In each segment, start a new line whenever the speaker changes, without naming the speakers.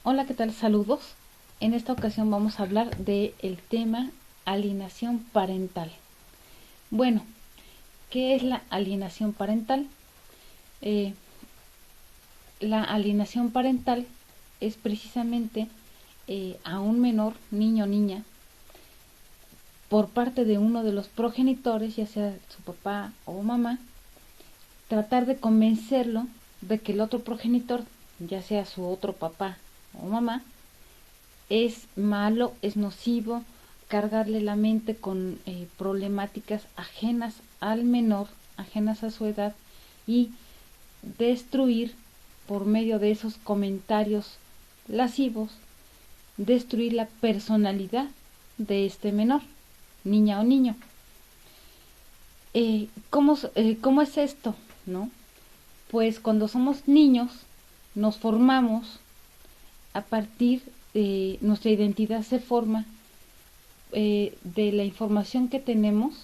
Hola, ¿qué tal? Saludos. En esta ocasión vamos a hablar del tema alienación parental. Bueno, ¿qué es la alienación parental? Eh, la alienación parental es precisamente a un menor, niño o niña, por parte de uno de los progenitores, ya sea su papá o mamá, tratar de convencerlo de que el otro progenitor, ya sea su otro papá o mamá, es malo, es nocivo, cargarle la mente con problemáticas ajenas al menor, ajenas a su edad, y destruir por medio de esos comentarios lascivos, destruir la personalidad de este menor, niña o niño. ¿Cómo es esto? ¿No? Pues cuando somos niños nos formamos a partir de nuestra identidad se forma de la información que tenemos,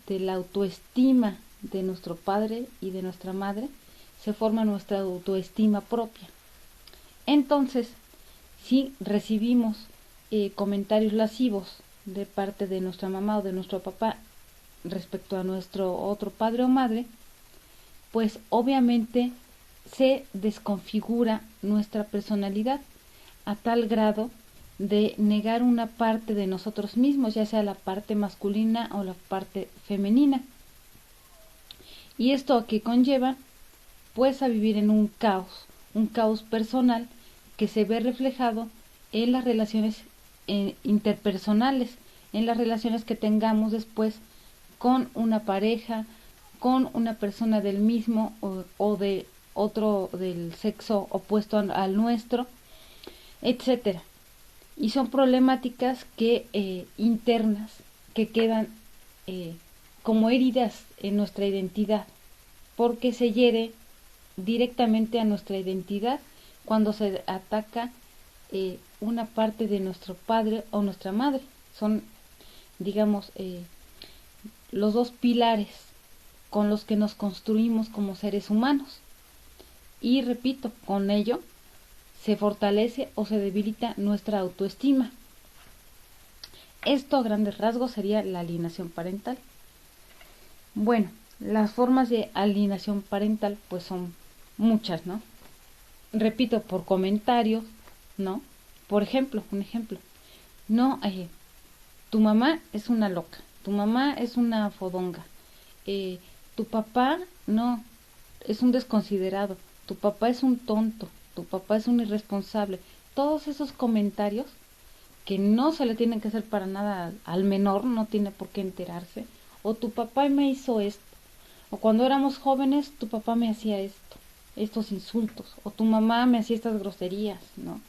de la autoestima de nuestro padre y de nuestra madre, se forma nuestra autoestima propia. Entonces, si recibimos comentarios lascivos de parte de nuestra mamá o de nuestro papá respecto a nuestro otro padre o madre, pues obviamente se desconfigura nuestra personalidad a tal grado de negar una parte de nosotros mismos, ya sea la parte masculina o la parte femenina. ¿Y esto a qué conlleva? Pues a vivir en un caos personal que se ve reflejado en las relaciones interpersonales, en las relaciones que tengamos después con una pareja, con una persona del mismo o de otro del sexo opuesto al nuestro, etcétera. Y son problemáticas que internas que quedan como heridas en nuestra identidad, porque se hiere directamente a nuestra identidad cuando se ataca una parte de nuestro padre o nuestra madre. Son, digamos, los dos pilares con los que nos construimos como seres humanos. Y repito, con ello se fortalece o se debilita nuestra autoestima. Esto a grandes rasgos sería la alienación parental. Bueno, las formas de alienación parental pues son muchas, ¿no? Repito, por comentarios, ¿no? Por ejemplo, un ejemplo. No, tu mamá es una loca, tu mamá es una fodonga, tu papá no, es un desconsiderado, tu papá es un tonto, tu papá es un irresponsable. Todos esos comentarios que no se le tienen que hacer para nada al menor, no tiene por qué enterarse. O tu papá me hizo esto, o cuando éramos jóvenes tu papá me hacía esto, estos insultos, o tu mamá me hacía estas groserías, ¿no?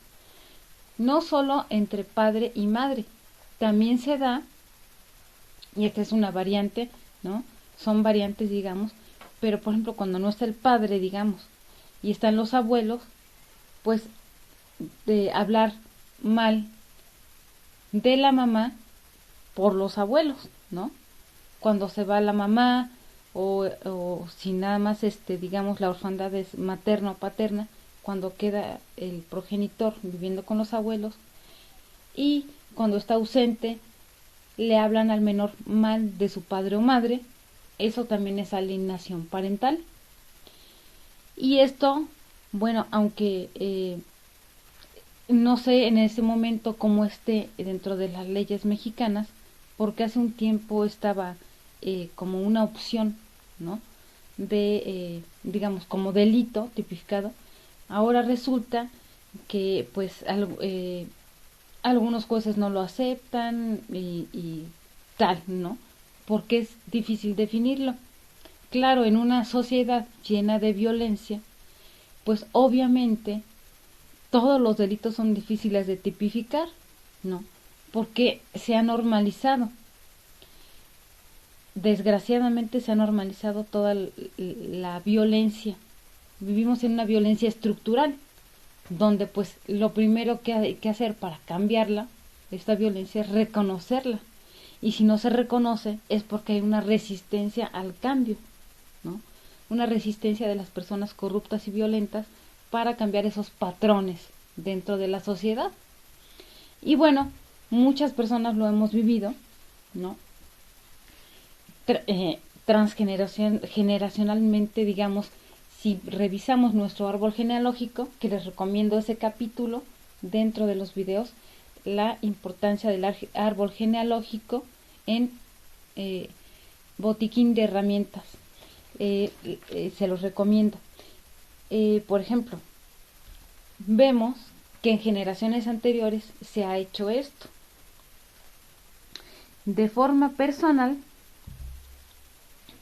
No solo entre padre y madre, también se da, y esta es una variante, ¿no? Son variantes, digamos, pero por ejemplo cuando no está el padre, digamos, y están los abuelos, pues de hablar mal de la mamá por los abuelos, ¿no? Cuando se va la mamá o si nada más digamos la orfandad es materna o paterna, cuando queda el progenitor viviendo con los abuelos y cuando está ausente le hablan al menor mal de su padre o madre, eso también es alienación parental. Y esto, bueno, aunque no sé en ese momento cómo esté dentro de las leyes mexicanas, porque hace un tiempo estaba como una opción, ¿no? De, digamos, como delito tipificado. Ahora resulta que, pues, algunos jueces no lo aceptan y tal, ¿no? Porque es difícil definirlo. Claro, en una sociedad llena de violencia, pues obviamente todos los delitos son difíciles de tipificar, ¿no? Porque se ha normalizado. Desgraciadamente se ha normalizado toda la violencia. Vivimos en una violencia estructural, donde pues lo primero que hay que hacer para cambiarla, esta violencia, es reconocerla. Y si no se reconoce es porque hay una resistencia al cambio, ¿no? Una resistencia de las personas corruptas y violentas para cambiar esos patrones dentro de la sociedad. Y bueno, muchas personas lo hemos vivido, ¿no? Transgeneracionalmente, digamos, si revisamos nuestro árbol genealógico, que les recomiendo ese capítulo dentro de los videos, la importancia del árbol genealógico en botiquín de herramientas. Se los recomiendo. Por ejemplo, vemos que en generaciones anteriores se ha hecho esto. De forma personal,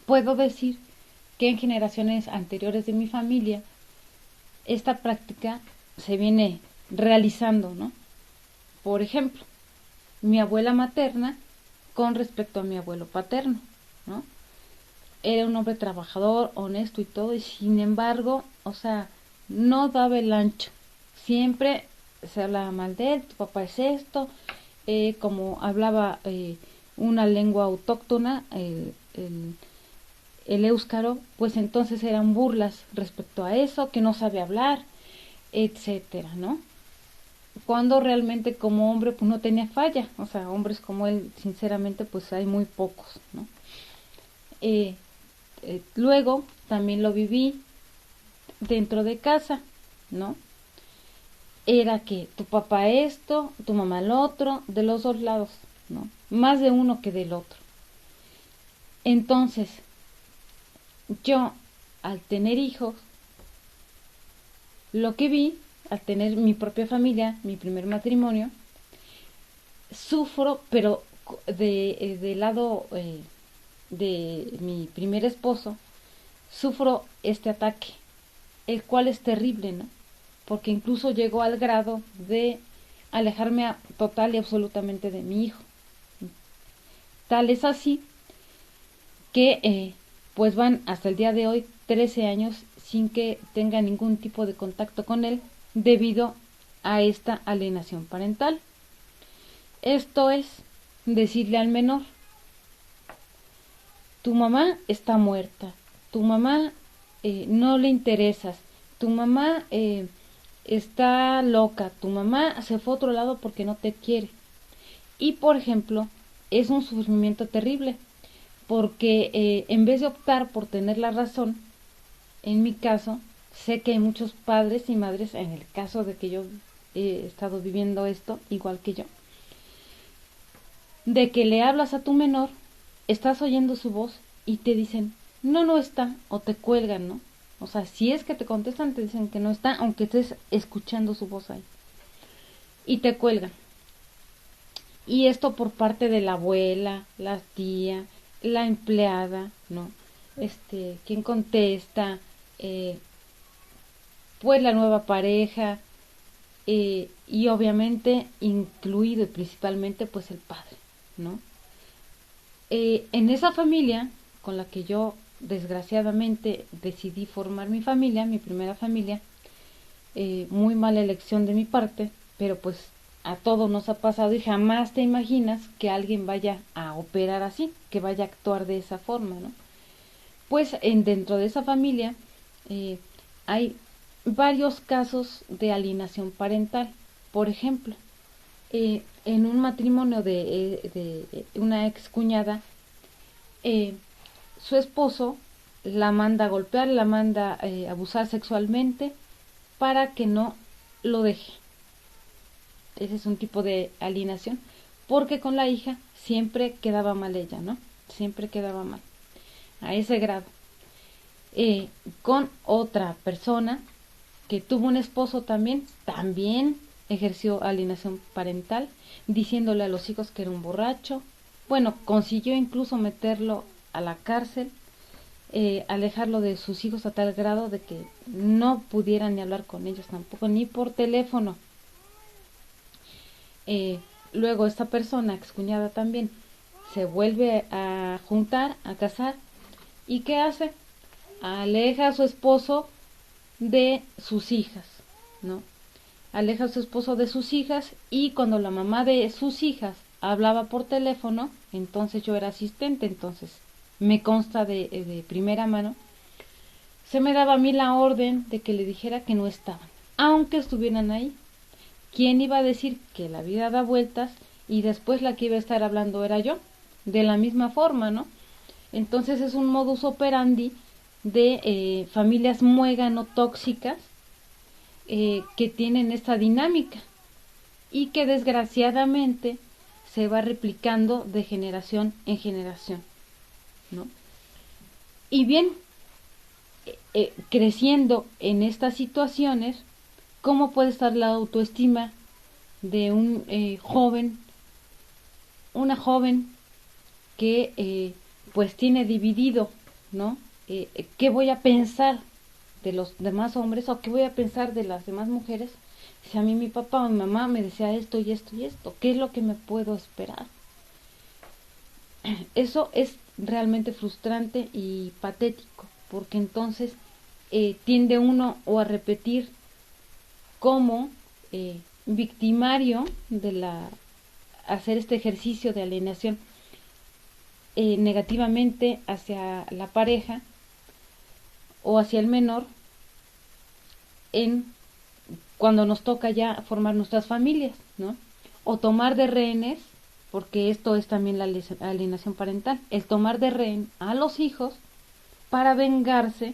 puedo decir que en generaciones anteriores de mi familia esta práctica se viene realizando, ¿no? Por ejemplo, mi abuela materna con respecto a mi abuelo paterno, ¿no? Era un hombre trabajador, honesto y todo, y sin embargo, o sea, no daba el ancho. Siempre se hablaba mal de él, tu papá es esto, como hablaba una lengua autóctona, el éuskaro, pues entonces eran burlas respecto a eso, que no sabe hablar, etcétera, ¿no? Cuando realmente como hombre pues no tenía falla, o sea, hombres como él, sinceramente, pues hay muy pocos, ¿no? Luego también lo viví dentro de casa, ¿no? Era que tu papá esto, tu mamá el otro, de los dos lados, ¿no? Más de uno que del otro. Entonces, yo, al tener hijos, lo que vi, al tener mi propia familia, mi primer matrimonio, sufro, pero del lado de mi primer esposo, sufro este ataque, el cual es terrible, ¿no? Porque incluso llegó al grado de alejarme total y absolutamente de mi hijo. Tal es así que pues van hasta el día de hoy 13 años sin que tenga ningún tipo de contacto con él debido a esta alienación parental. Esto es decirle al menor: tu mamá está muerta, tu mamá no le interesas, tu mamá está loca, tu mamá se fue a otro lado porque no te quiere. Y por ejemplo, es un sufrimiento terrible, porque en vez de optar por tener la razón, en mi caso, sé que hay muchos padres y madres, en el caso de que yo he estado viviendo esto, igual que yo, de que le hablas a tu menor, estás oyendo su voz y te dicen, no, no está, o te cuelgan, ¿no? O sea, si es que te contestan, te dicen que no está, aunque estés escuchando su voz ahí. Y te cuelgan. Y esto por parte de la abuela, la tía, la empleada, ¿no? Quien contesta, pues la nueva pareja, y obviamente incluido y principalmente pues el padre, ¿no? En esa familia con la que yo desgraciadamente decidí formar mi familia, mi primera familia, muy mala elección de mi parte, pero pues a todos nos ha pasado y jamás te imaginas que alguien vaya a operar así, que vaya a actuar de esa forma, ¿no? Pues dentro de esa familia hay varios casos de alienación parental. Por ejemplo, en un matrimonio de una ex cuñada, su esposo la manda a golpear, la manda a abusar sexualmente para que no lo deje. Ese es un tipo de alienación, porque con la hija siempre quedaba mal ella, ¿no? Siempre quedaba mal, a ese grado. Con otra persona que tuvo un esposo también ejerció alienación parental, diciéndole a los hijos que era un borracho. Bueno, consiguió incluso meterlo a la cárcel, alejarlo de sus hijos a tal grado de que no pudieran ni hablar con ellos tampoco, ni por teléfono. Luego esta persona, excuñada también, se vuelve a juntar, a casar, ¿y qué hace? Aleja a su esposo de sus hijas, ¿no? Aleja a su esposo de sus hijas, y cuando la mamá de sus hijas hablaba por teléfono, entonces yo era asistente, entonces me consta de primera mano, se me daba a mí la orden de que le dijera que no estaban, aunque estuvieran ahí, ¿quién iba a decir que la vida da vueltas y después la que iba a estar hablando era yo? De la misma forma, ¿no? Entonces es un modus operandi de familias muégano tóxicas que tienen esta dinámica y que desgraciadamente se va replicando de generación en generación, ¿no? Y bien, creciendo en estas situaciones, ¿cómo puede estar la autoestima de un joven, una joven que pues tiene dividido, ¿no? ¿Qué voy a pensar de los demás hombres o qué voy a pensar de las demás mujeres si a mí mi papá o mi mamá me decía esto y esto y esto? ¿Qué es lo que me puedo esperar? Eso es realmente frustrante y patético, porque entonces tiende uno o a repetir como victimario de hacer este ejercicio de alienación negativamente hacia la pareja o hacia el menor cuando nos toca ya formar nuestras familias, ¿no? O tomar de rehenes, porque esto es también la alienación parental, el tomar de rehén a los hijos para vengarse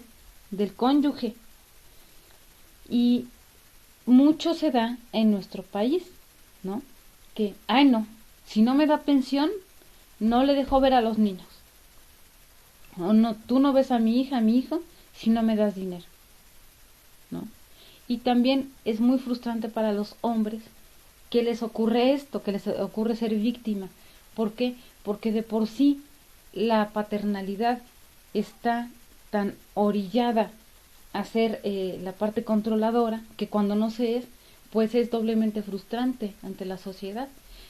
del cónyuge. Y mucho se da en nuestro país, ¿no? Que, ay no, si no me da pensión, no le dejo ver a los niños. O no, tú no ves a mi hija, a mi hijo, si no me das dinero, ¿no? Y también es muy frustrante para los hombres que les ocurre esto, que les ocurre ser víctima. ¿Por qué? Porque de por sí la paternalidad está tan orillada a ser la parte controladora que cuando no se es, pues es doblemente frustrante ante la sociedad,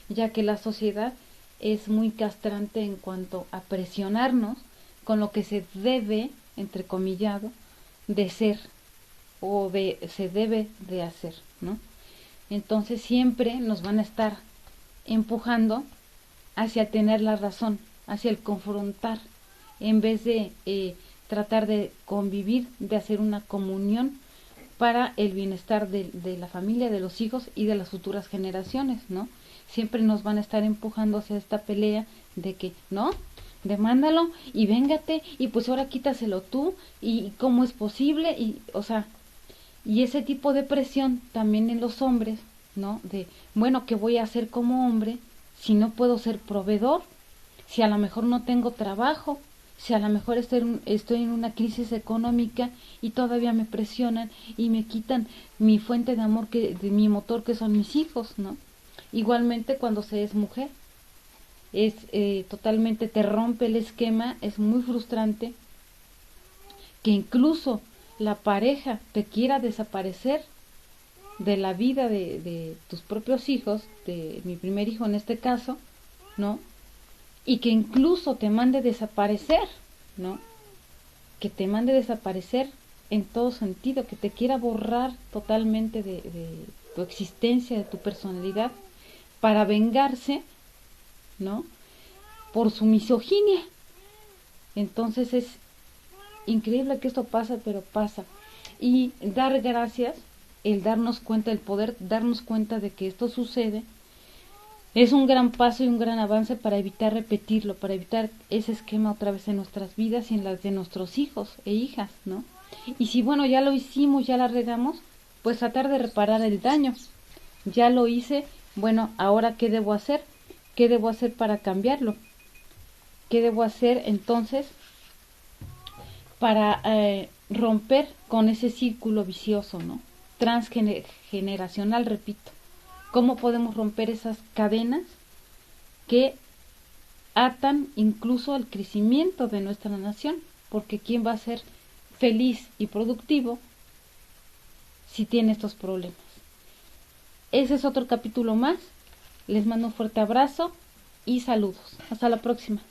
ya que la sociedad es muy castrante en cuanto a presionarnos con lo que se debe, entrecomillado, de ser o se debe de hacer, ¿no? Entonces siempre nos van a estar empujando hacia tener la razón, hacia el confrontar, en vez de tratar de convivir, de hacer una comunión para el bienestar de la familia, de los hijos y de las futuras generaciones, ¿no? Siempre nos van a estar empujando hacia esta pelea de que, ¿no? Demándalo y véngate y pues ahora quítaselo tú y cómo es posible y, o sea, y ese tipo de presión también en los hombres, ¿no? De, bueno, ¿qué voy a hacer como hombre si no puedo ser proveedor? Si a lo mejor no tengo trabajo, si a lo mejor estoy en una crisis económica y todavía me presionan y me quitan mi fuente de amor, de mi motor que son mis hijos, ¿no? Igualmente cuando se es mujer, es totalmente, te rompe el esquema, es muy frustrante que incluso la pareja te quiera desaparecer de la vida de tus propios hijos, de mi primer hijo en este caso, ¿no? Y que incluso te mande desaparecer, ¿no? Que te mande desaparecer en todo sentido, que te quiera borrar totalmente de tu existencia, de tu personalidad, para vengarse, ¿no? Por su misoginia. Entonces es increíble que esto pasa, pero pasa. Y dar gracias, el darnos cuenta, el poder darnos cuenta de que esto sucede, es un gran paso y un gran avance para evitar repetirlo, para evitar ese esquema otra vez en nuestras vidas y en las de nuestros hijos e hijas, ¿no? Y si, bueno, ya lo hicimos, ya la regamos, pues tratar de reparar el daño. Ya lo hice, bueno, ahora ¿qué debo hacer? ¿Qué debo hacer para cambiarlo? ¿Qué debo hacer entonces para romper con ese círculo vicioso, ¿no? Transgeneracional, repito. ¿Cómo podemos romper esas cadenas que atan incluso al crecimiento de nuestra nación? Porque ¿quién va a ser feliz y productivo si tiene estos problemas? Ese es otro capítulo más. Les mando un fuerte abrazo y saludos. Hasta la próxima.